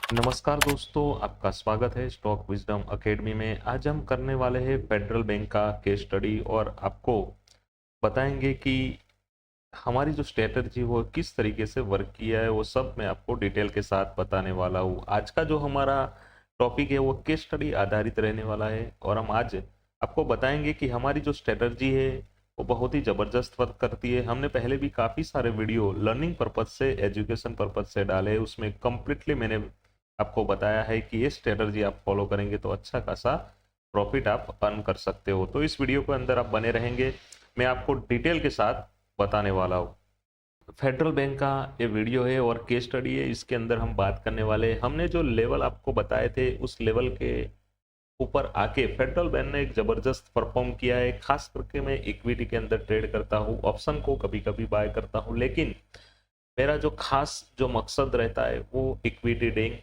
नमस्कार दोस्तों, आपका स्वागत है स्टॉक विजडम एकेडमी में। आज हम करने वाले हैं फेडरल बैंक का केस स्टडी और आपको बताएंगे कि हमारी जो स्ट्रेटजी वो किस तरीके से वर्क किया है। वो सब मैं आपको डिटेल के साथ बताने वाला हूँ। आज का जो हमारा टॉपिक है वो केस स्टडी आधारित रहने वाला है और हम आज आपको बताएंगे कि हमारी जो स्ट्रेटजी है वो बहुत ही ज़बरदस्त वर्क करती है। हमने पहले भी काफ़ी सारे वीडियो लर्निंग पर्पज से, एजुकेशन पर्पज से डाले हैं। उसमें कम्प्लीटली मैंने आपको बताया है कि ये स्ट्रेटजी आप फॉलो करेंगे तो अच्छा खासा प्रॉफिट आप अर्न कर सकते हो। तो इस वीडियो के अंदर आप बने रहेंगे, मैं आपको डिटेल के साथ बताने वाला हूँ। फेडरल बैंक का ये वीडियो है और केस स्टडी है। इसके अंदर हम बात करने वाले हैं, हमने जो लेवल आपको बताए थे उस लेवल के ऊपर आके फेडरल बैंक ने एक जबरदस्त परफॉर्म किया है। खास करके मैं इक्विटी के अंदर ट्रेड करता हूँ, ऑप्शन को कभी कभी बाय करता हूँ, लेकिन मेरा जो खास जो मकसद रहता है वो इक्विटी ट्रेडिंग,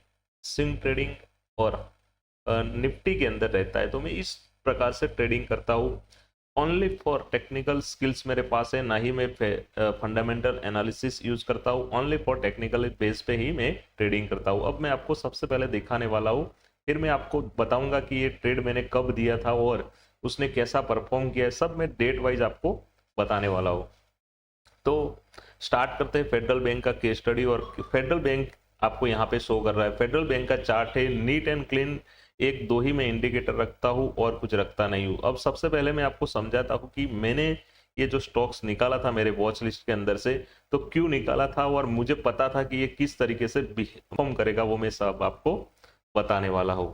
स्विंग ट्रेडिंग और निफ्टी के अंदर रहता है। तो मैं इस प्रकार से ट्रेडिंग करता हूँ। ओनली फॉर टेक्निकल स्किल्स मेरे पास है, ना ही मैं फंडामेंटल एनालिसिस यूज करता हूँ। ओनली फॉर टेक्निकल बेस पे ही मैं ट्रेडिंग करता हूँ। अब मैं आपको सबसे पहले दिखाने वाला हूँ, फिर मैं आपको बताऊंगा कि ये ट्रेड मैंने कब दिया था और उसने कैसा परफॉर्म किया है। सब मैं डेट वाइज आपको बताने वाला हूँ। तो स्टार्ट करते हैं फेडरल बैंक का केस स्टडी। और फेडरल बैंक आपको यहाँ पे शो कर रहा है। फेडरल बैंक का चार्ट है नीट एंड क्लीन, एक दो ही मैं इंडिकेटर रखता हूँ और कुछ रखता नहीं हूँ। अब सबसे पहले मैं आपको समझाता हूँ कि मैंने ये जो स्टॉक्स निकाला था मेरे वॉच लिस्ट के अंदर से, तो क्यों निकाला था और मुझे पता था कि ये किस तरीके से परफॉर्म करेगा, वो मैं सब आपको बताने वाला हूँ।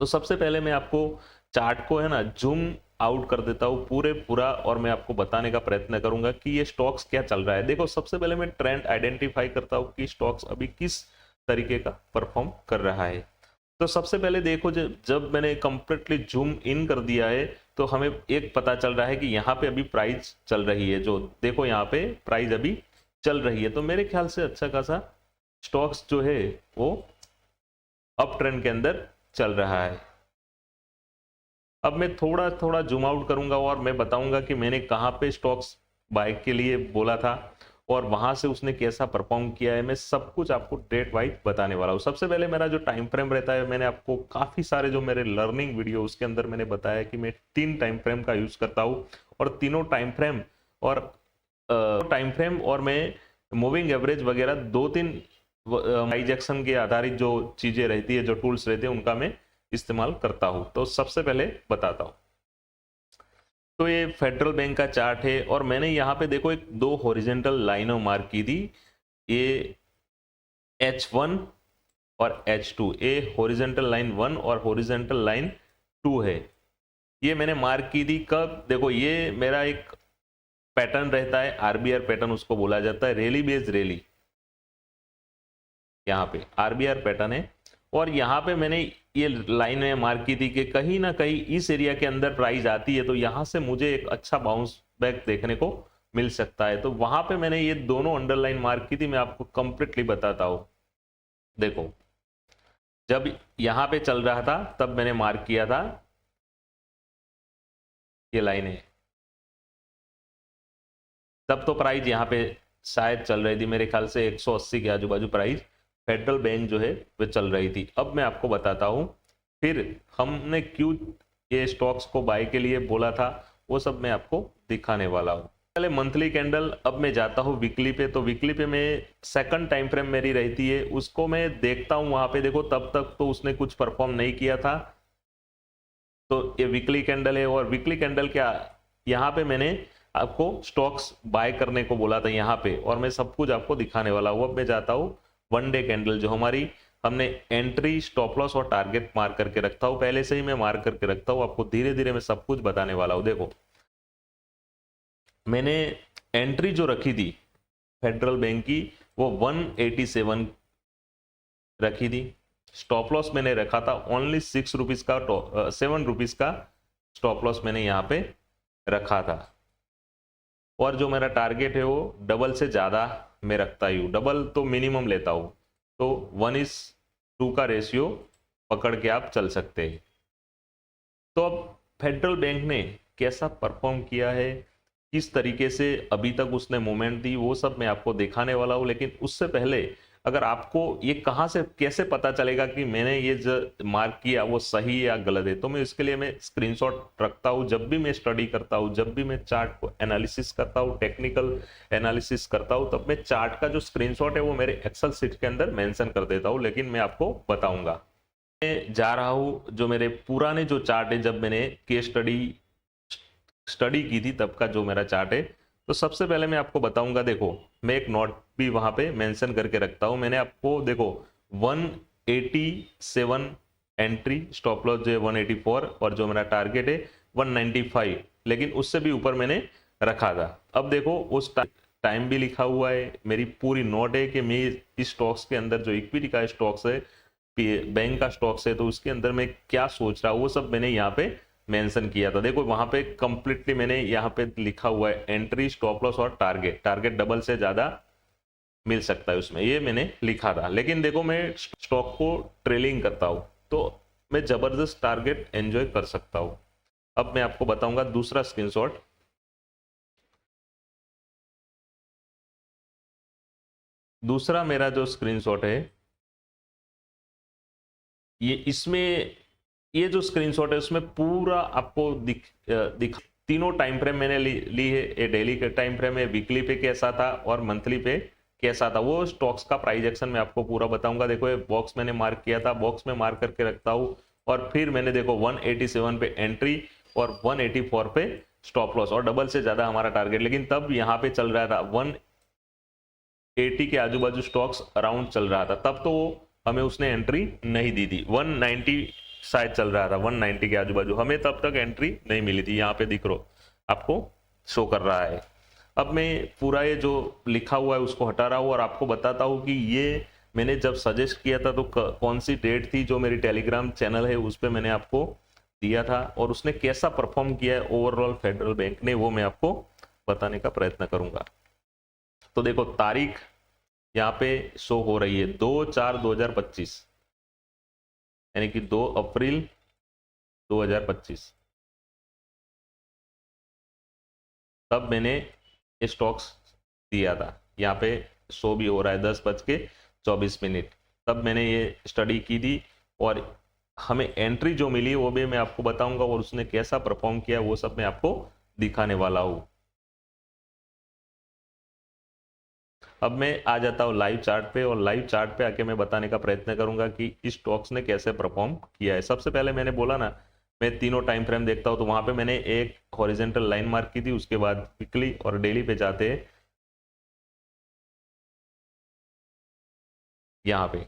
तो सबसे पहले मैं आपको चार्ट को है ना जूम आउट कर देता हूँ पूरा, और मैं आपको बताने का प्रयत्न करूंगा कि ये स्टॉक्स क्या चल रहा है। देखो, सबसे पहले मैं ट्रेंड आइडेंटिफाई करता हूँ कि स्टॉक्स अभी किस तरीके का परफॉर्म कर रहा है। तो सबसे पहले देखो, जब मैंने कंप्लीटली जूम इन कर दिया है तो हमें एक पता चल रहा है कि यहाँ पे अभी प्राइस चल रही है। जो देखो यहाँ पे प्राइस अभी चल रही है, तो मेरे ख्याल से अच्छा खासा स्टॉक्स जो है वो अप ट्रेंड के अंदर चल रहा है। अब मैं थोड़ा थोड़ा जूम आउट करूंगा और मैं बताऊंगा कि मैंने कहाँ पे स्टॉक्स बाय के लिए बोला था और वहां से उसने कैसा परफॉर्म किया है। मैं सब कुछ आपको डेट वाइज बताने वाला हूँ। सबसे पहले मेरा जो टाइम फ्रेम रहता है, मैंने आपको काफी सारे जो मेरे लर्निंग वीडियो उसके अंदर मैंने बताया कि मैं 3 टाइम फ्रेम का यूज करता हूँ और तीनों टाइम फ्रेम और मैं मूविंग एवरेज वगैरह 2-3 प्राइजेक्शन के आधारित जो चीजें रहती है, जो टूल्स रहते हैं, उनका मैं इस्तेमाल करता हूं। तो सबसे पहले बताता हूं। तो ये फेडरल बैंक का चार्ट है और मैंने यहाँ पे देखो एक दो हॉरिजेंटल लाइनों मार्क की थी, ये H1 और H2। ये हॉरिजेंटल लाइन 1 और हॉरिजेंटल लाइन 2 है। ये मैंने मार्क की थी कब? देखो, ये मेरा एक पैटर्न रहता है, आरबीआर पैटर्न उसको बोला जाता है, रैली बेस्ड रैली। यहाँ पे आरबीआर पैटर्न है और यहाँ पे मैंने ये लाइन में मार्क की थी कि कहीं ना कहीं इस एरिया के अंदर प्राइस आती है तो यहाँ से मुझे एक अच्छा बाउंस बैक देखने को मिल सकता है। तो वहां पे मैंने ये दोनों अंडरलाइन मार्क की थी। मैं आपको कंप्लीटली बताता हूँ। देखो, जब यहाँ पे चल रहा था तब मैंने मार्क किया था ये लाइन है। तब तो प्राइस यहाँ पे शायद चल रही थी मेरे ख्याल से 180 के आजू बाजू प्राइस फेडरल बैंक जो है वो चल रही थी। अब मैं आपको बताता हूँ फिर हमने क्यों ये स्टॉक्स को बाय के लिए बोला था, वो सब मैं आपको दिखाने वाला हूँ। पहले मंथली कैंडल, अब मैं जाता हूँ वीकली पे। तो वीकली पे मैं सेकंड टाइम फ्रेम मेरी रहती है, उसको मैं देखता हूँ। वहां पे देखो, तब तक तो उसने कुछ परफॉर्म नहीं किया था। तो ये वीकली कैंडल है और वीकली कैंडल क्या, यहाँ पे मैंने आपको स्टॉक्स बाय करने को बोला था यहाँ पे, और मैं सब कुछ आपको दिखाने वाला हूँ। अब मैं जाता हूँ वन डे कैंडल, जो हमारी हमने एंट्री, स्टॉप लॉस और टारगेट मार्क करके रखता हूँ। पहले से ही मैं मार्क करके रखता हूँ, आपको धीरे धीरे मैं सब कुछ बताने वाला हूँ। देखो, मैंने एंट्री जो रखी थी फेडरल बैंक की वो 187 रखी थी। स्टॉप लॉस मैंने रखा था ओनली 6 रुपीज का, 7 रुपीज का स्टॉप लॉस मैंने यहाँ पे रखा था। और जो मेरा टारगेट है वो डबल से ज़्यादा मैं रखता ही हूँ, डबल तो मिनिमम लेता हूँ। तो 1:2 का रेशियो पकड़ के आप चल सकते हैं। तो अब फेडरल बैंक ने कैसा परफॉर्म किया है, किस तरीके से अभी तक उसने मूवमेंट दी, वो सब मैं आपको दिखाने वाला हूँ। लेकिन उससे पहले अगर आपको ये कहाँ से कैसे पता चलेगा कि मैंने ये जो मार्क किया वो सही या गलत है, तो मैं इसके लिए मैं स्क्रीनशॉट रखता हूँ। जब भी मैं स्टडी करता हूँ, जब भी मैं चार्ट को एनालिसिस करता हूँ, टेक्निकल एनालिसिस करता हूँ, तब मैं चार्ट का जो स्क्रीनशॉट है वो मेरे एक्सेल शीट के अंदर मेंशन कर देता हूँ। लेकिन मैं आपको बताऊंगा, मैं जा रहा हूँ जो मेरे पुराने जो चार्ट है, जब मैंने केस स्टडी की थी तब का जो मेरा चार्ट है। तो सबसे पहले मैं आपको बताऊंगा, देखो मैं एक नोट भी वहां पे मेंशन करके रखता हूं। मैंने आपको देखो 187 एंट्री, स्टॉप लॉस जो है 184 और जो मेरा टारगेट है 195, लेकिन उससे भी ऊपर मैंने रखा था। अब देखो उस टाइम भी लिखा हुआ है, मेरी पूरी नोट है कि मैं इस स्टॉक्स के अंदर जो इक्विटी का स्टॉक्स है, बैंक का स्टॉक्स है, तो उसके अंदर मैं क्या सोच रहा हूँ वो सब मैंने यहाँ पे मेंशन किया था। देखो वहां पे कंप्लीटली मैंने यहाँ पे लिखा हुआ है एंट्री, स्टॉप लॉस और टारगेट। टारगेट डबल से ज्यादा मिल सकता है उसमें, ये मैंने लिखा था। लेकिन देखो मैं स्टॉक को ट्रेलिंग करता हूँ तो मैं जबरदस्त टारगेट एंजॉय कर सकता हूँ। अब मैं आपको बताऊंगा दूसरा स्क्रीनशॉट। दूसरा मेरा जो स्क्रीनशॉट है ये, इसमें ये जो स्क्रीनशॉट है उसमें पूरा आपको दिख तीनों टाइम फ्रेम मैंने ली है। ये डेली के टाइम फ्रेम है, वीकली पे कैसा था और मंथली पे कैसा था, वो स्टॉक्स का प्राइस एक्शन मैं आपको पूरा बताऊंगा। देखो ये बॉक्स मैंने मार्क किया था, बॉक्स में मार्क करके रखता हूँ। और फिर मैंने देखो 187 पे एंट्री और 184 पे स्टॉप लॉस और डबल से ज्यादा हमारा टारगेट। लेकिन तब यहाँ पे चल रहा था 180 के आजू बाजू स्टॉक्स अराउंड चल रहा था, तब तो हमें उसने एंट्री नहीं दी थी। 190 शायद चल रहा था, 190 के आजू बाजू, हमें तब तक एंट्री नहीं मिली थी। यहाँ पे दिख रो आपको शो कर रहा है। अब मैं पूरा ये जो लिखा हुआ है उसको हटा रहा हूँ और आपको बताता हूँ कि ये मैंने जब सजेस्ट किया था तो कौन सी डेट थी, जो मेरी टेलीग्राम चैनल है उस पर मैंने आपको दिया था, और उसने कैसा परफॉर्म किया है ओवरऑल फेडरल बैंक ने, वो मैं आपको बताने का प्रयत्न करूंगा। तो देखो तारीख यहाँ पे शो हो रही है 2/4/2025, यानी कि 2 अप्रैल 2025। तब मैंने स्टॉक्स दिया था, यहाँ पे शो भी हो रहा है 10:24। तब मैंने ये स्टडी की थी और हमें एंट्री जो मिली वो भी मैं आपको बताऊंगा, और उसने कैसा परफॉर्म किया वो सब मैं आपको दिखाने वाला हूँ। अब मैं आ जाता हूँ लाइव चार्ट पे, और लाइव चार्ट पे आके मैं बताने का प्रयत्न करूंगा कि इस स्टॉक्स ने कैसे परफॉर्म किया है। सबसे पहले मैंने बोला ना मैं तीनों टाइम फ्रेम देखता हूँ, तो वहां पे मैंने एक हॉरिजेंटल लाइन मार्क की थी। उसके बाद वीकली और डेली पे जाते हैं यहाँ पे,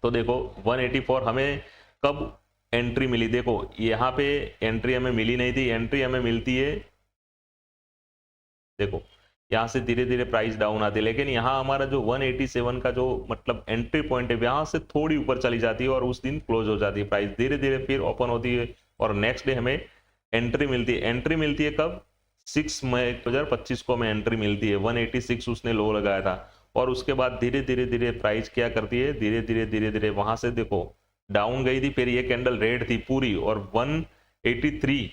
तो देखो 184 हमें कब एंट्री मिली, देखो यहाँ पे एंट्री हमें मिली नहीं थी, एंट्री हमें मिलती है, देखो यहाँ से धीरे धीरे प्राइस डाउन आती है, लेकिन यहाँ हमारा जो 187 का जो मतलब एंट्री पॉइंट है यहाँ से थोड़ी ऊपर चली जाती है और उस दिन क्लोज हो जाती है प्राइस, धीरे धीरे फिर ओपन होती है और नेक्स्ट डे हमें एंट्री मिलती है। एंट्री मिलती है कब, 6 मई 2025 को हमें एंट्री मिलती है। 186 उसने लो लगाया था, और उसके बाद धीरे धीरे धीरे प्राइस क्या करती है, धीरे धीरे वहां से देखो डाउन गई थी, फिर ये कैंडल रेड थी पूरी और 183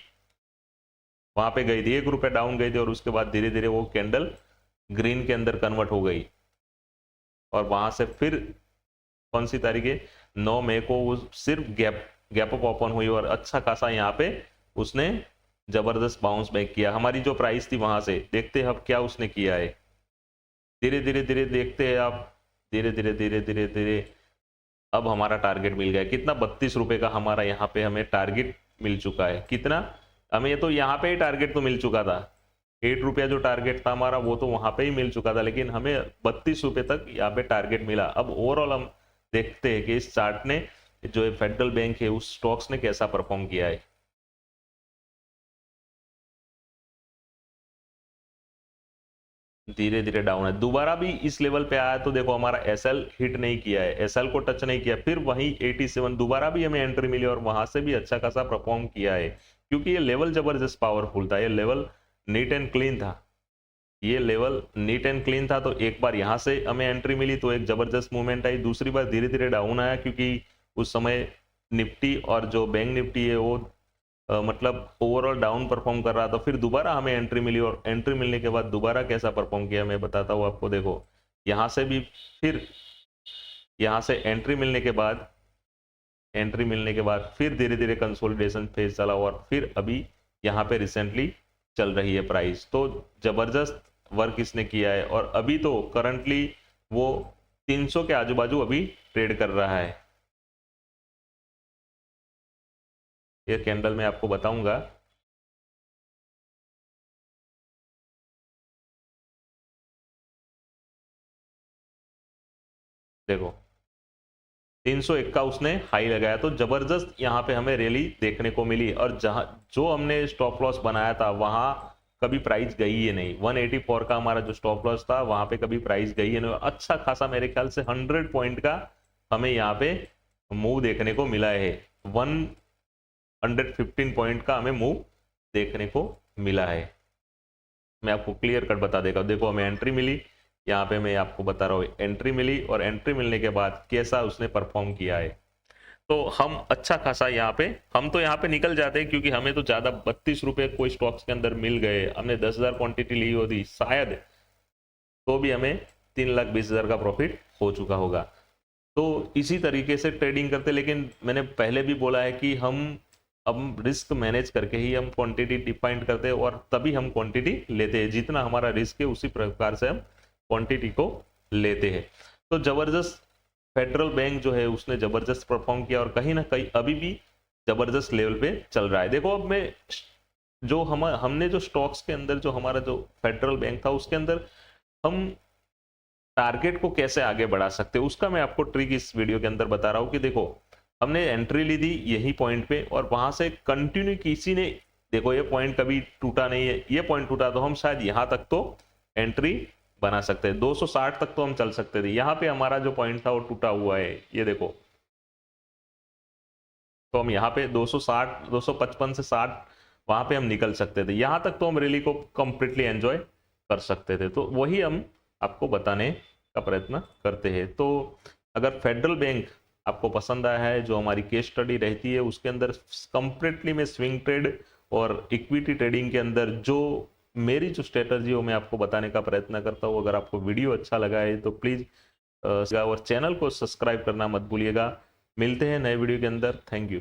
वहां पे गई थी, ₹1 डाउन गई थी, और उसके बाद धीरे धीरे वो कैंडल ग्रीन के अंदर कन्वर्ट हो गई, और वहां से फिर कौन सी तारीख है 9 मई को वो सिर्फ गैप अप ओपन हुई और अच्छा खासा यहाँ पे उसने जबरदस्त बाउंस बैक किया। हमारी जो प्राइस थी वहां से देखते हैं अब क्या उसने किया है, धीरे धीरे धीरे देखते हैं आप, धीरे धीरे धीरे धीरे धीरे अब हमारा टारगेट मिल गया कितना, ₹32 का हमारा यहाँ पे हमें टारगेट मिल चुका है। कितना, हमें ये तो यहाँ पे ही टारगेट तो मिल चुका था, ₹8 जो टारगेट था हमारा वो तो वहां पे ही मिल चुका था, लेकिन हमें ₹32 तक यहाँ पे टारगेट मिला। अब ओवरऑल हम देखते हैं कि इस चार्ट ने जो फेडरल बैंक है उस स्टॉक्स ने कैसा परफॉर्म किया है। धीरे धीरे डाउन है, दोबारा भी इस लेवल पे आया तो देखो हमारा एसएल हिट नहीं किया है, एसएल को टच नहीं किया, फिर वही 87 दोबारा भी हमें एंट्री मिली और वहां से भी अच्छा खासा परफॉर्म किया है, क्योंकि ये लेवल जबरदस्त पावरफुल था, ये लेवल नीट एंड क्लीन था, ये लेवल नीट एंड क्लीन था। तो एक बार यहाँ से हमें एंट्री मिली तो एक जबरदस्त मूवमेंट आई, दूसरी बार धीरे धीरे डाउन आया क्योंकि उस समय निफ्टी और जो बैंक निफ्टी है वो मतलब ओवरऑल डाउन परफॉर्म कर रहा था। फिर दोबारा हमें एंट्री मिली और एंट्री मिलने के बाद दोबारा कैसा परफॉर्म किया मैं बताता हूँ आपको। देखो यहाँ से भी फिर यहाँ से एंट्री मिलने के बाद फिर धीरे धीरे कंसोलिडेशन फेज चला और फिर अभी यहाँ पे रिसेंटली चल रही है प्राइस। तो जबरदस्त वर्क इसने किया है और अभी तो करंटली वो 300 के आजू बाजू अभी ट्रेड कर रहा है। ये कैंडल मैं आपको बताऊंगा। देखो 301 का उसने हाई लगाया, तो जबरदस्त यहाँ पे हमें रैली देखने को मिली और जहां जो हमने स्टॉप लॉस बनाया था वहां कभी प्राइस गई ही नहीं। 184 का हमारा जो स्टॉप लॉस था वहां पे कभी प्राइस गई ही नहीं। अच्छा खासा मेरे ख्याल से 100 पॉइंट का हमें यहाँ पे मूव देखने को मिला है। 115 पॉइंट का हमें मूव देखने को मिला है। मैं आपको क्लियर कट बता देगा। देखो हमें एंट्री मिली, यहाँ पे मैं आपको बता रहा हूँ एंट्री मिली और एंट्री मिलने के बाद कैसा उसने परफॉर्म किया है। तो हम अच्छा खासा यहाँ पे निकल जाते हैं क्योंकि हमें तो ज्यादा 32 रुपए कोई स्टॉक्स के अंदर मिल गए। हमने 10,000 क्वांटिटी ली होती शायद तो भी हमें 3,20,000 का प्रॉफिट हो चुका होगा। तो इसी तरीके से ट्रेडिंग करते, लेकिन मैंने पहले भी बोला है कि हम अब रिस्क मैनेज करके ही हम क्वांटिटी डिफाइन करते हैं और तभी हम क्वांटिटी लेते हैं। जितना हमारा रिस्क है उसी प्रकार से हम क्वांटिटी को लेते हैं। तो जबरदस्त फेडरल बैंक जो है उसने जबरदस्त परफॉर्म किया और कहीं ना कहीं अभी भी जबरदस्त लेवल पे चल रहा है। देखो अब मैं जो हमने जो स्टॉक्स के अंदर जो हमारा जो फेडरल बैंक था उसके अंदर हम टारगेट को कैसे आगे बढ़ा सकते हैं उसका मैं आपको ट्रिक इस वीडियो के अंदर बता रहा हूं कि देखो हमने एंट्री ली थी यही पॉइंट पे और वहां से कंटिन्यू किसी ने, देखो ये पॉइंट कभी टूटा नहीं है, ये पॉइंट टूटा तो हम शायद यहां तक तो एंट्री बना सकते हैं। 260 तक तो हम चल सकते थे। यहाँ पे हमारा जो पॉइंट था वो टूटा हुआ है, ये देखो। तो हम यहाँ पे 260 255 से 60 वहां पे हम निकल सकते थे। यहाँ तक तो हम रैली को कंप्लीटली एंजॉय कर सकते थे। तो वही हम आपको बताने का प्रयत्न करते हैं। तो अगर फेडरल बैंक आपको पसंद आया है, जो हमारी केस स्टडी रहती है उसके अंदर कंप्लीटली मैं स्विंग ट्रेड और इक्विटी ट्रेडिंग के अंदर जो मेरी जो स्ट्रेटजी हो मैं आपको बताने का प्रयत्न करता हूँ। अगर आपको वीडियो अच्छा लगा है तो प्लीज़ और चैनल को सब्सक्राइब करना मत भूलिएगा। मिलते हैं नए वीडियो के अंदर। Thank you.